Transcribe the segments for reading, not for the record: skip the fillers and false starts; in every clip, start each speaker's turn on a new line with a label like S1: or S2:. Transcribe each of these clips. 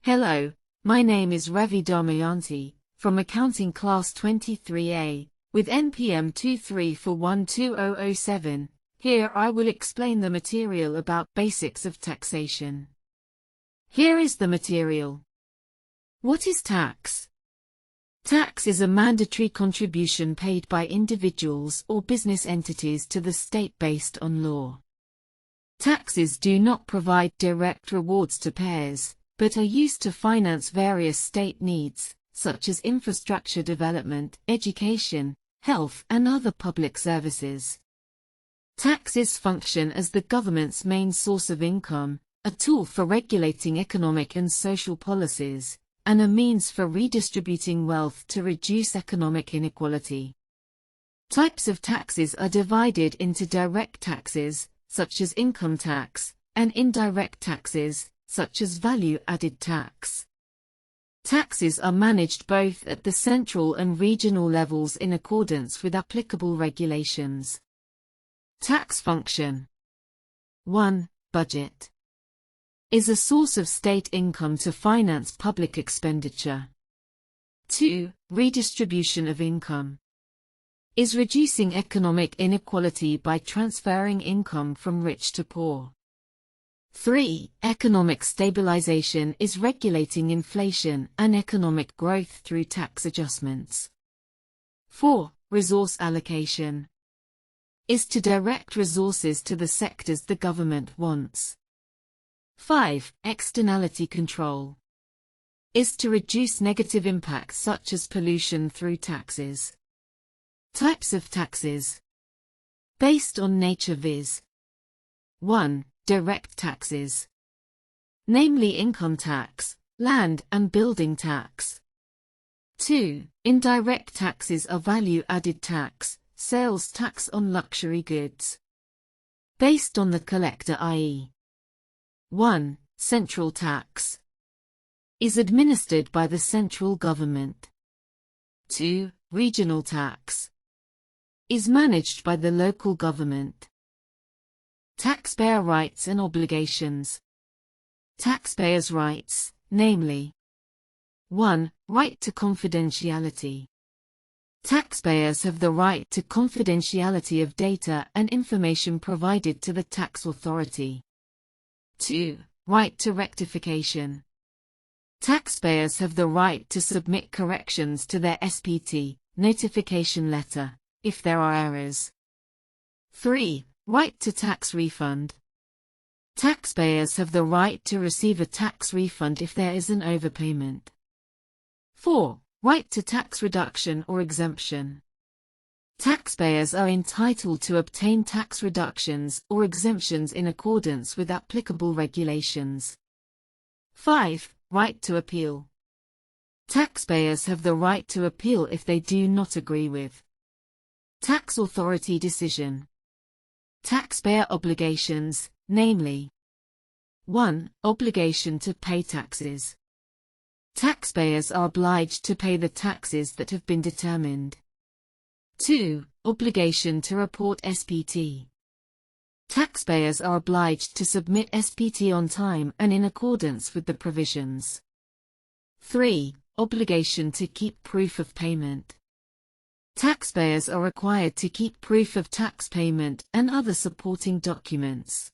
S1: Hello, my name is Revi Damayanti, from Accounting Class 23A, with NPM 23412007. Here I will explain the material about basics of taxation. Here is the material. What is tax? Tax is a mandatory contribution paid by individuals or business entities to the state based on law. Taxes do not provide direct rewards to payers, but are used to finance various state needs, such as infrastructure development, education, health, and other public services. Taxes function as the government's main source of income, a tool for regulating economic and social policies, and a means for redistributing wealth to reduce economic inequality. Types of taxes are divided into direct taxes, such as income tax, and indirect taxes, such as value-added tax. Taxes are managed both at the central and regional levels in accordance with applicable regulations. Tax function. 1. Budget. Is a source of state income to finance public expenditure. 2. Redistribution of income. Is reducing economic inequality by transferring income from rich to poor. 3. Economic stabilization is regulating inflation and economic growth through tax adjustments. 4. Resource allocation. Is to direct resources to the sectors the government wants. 5. Externality control. Is to reduce negative impacts such as pollution through taxes. Types of taxes. Based on nature viz. 1. Direct taxes. Namely income tax, land and building tax. 2. Indirect taxes are value-added tax, sales tax on luxury goods. Based on the collector i.e. 1. Central tax. Is administered by the central government. 2. Regional tax. Is managed by the local government. Taxpayer rights and obligations. Taxpayers' rights, namely 1. Right to confidentiality. Taxpayers have the right to confidentiality of data and information provided to the tax authority. 2. Right to rectification. Taxpayers have the right to submit corrections to their SPT, notification letter, if there are errors. 3. Right to tax refund. Taxpayers have the right to receive a tax refund if there is an overpayment. 4. Right to tax reduction or exemption. Taxpayers are entitled to obtain tax reductions or exemptions in accordance with applicable regulations. 5. Right to appeal. Taxpayers have the right to appeal if they do not agree with tax authority decision. Taxpayer obligations, namely 1. Obligation to pay taxes. Taxpayers are obliged to pay the taxes that have been determined. 2. Obligation to report SPT. Taxpayers are obliged to submit SPT on time and in accordance with the provisions. 3. Obligation to keep proof of payment. Taxpayers are required to keep proof of tax payment and other supporting documents.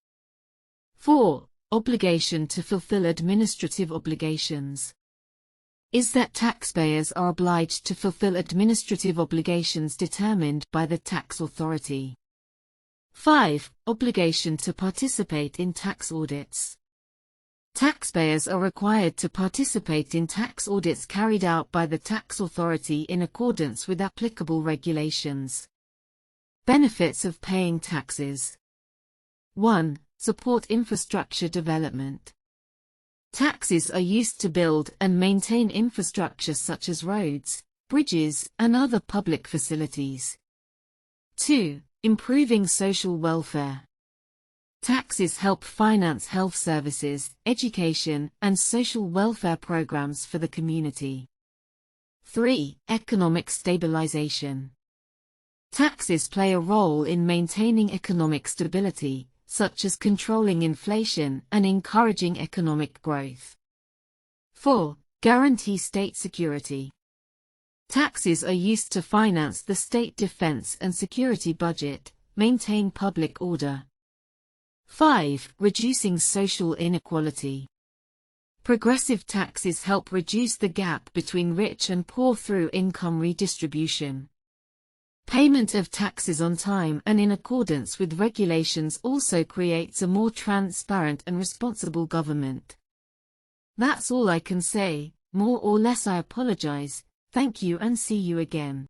S1: 4. Obligation to fulfill administrative obligations. Is that taxpayers are obliged to fulfill administrative obligations determined by the tax authority. 5. Obligation to participate in tax audits. Taxpayers are required to participate in tax audits carried out by the tax authority in accordance with applicable regulations. Benefits of paying taxes. 1. Support infrastructure development. Taxes are used to build and maintain infrastructure such as roads, bridges, and other public facilities. 2. Improving social welfare. Taxes help finance health services, education, and social welfare programs for the community. 3. Economic stabilization. Taxes play a role in maintaining economic stability, such as controlling inflation and encouraging economic growth. 4. Guarantee state security. Taxes are used to finance the state defense and security budget, maintain public order. 5. Reducing social inequality. Progressive taxes help reduce the gap between rich and poor through income redistribution. Payment of taxes on time and in accordance with regulations also creates a more transparent and responsible government. That's all I can say. More or less I apologize. Thank you and see you again.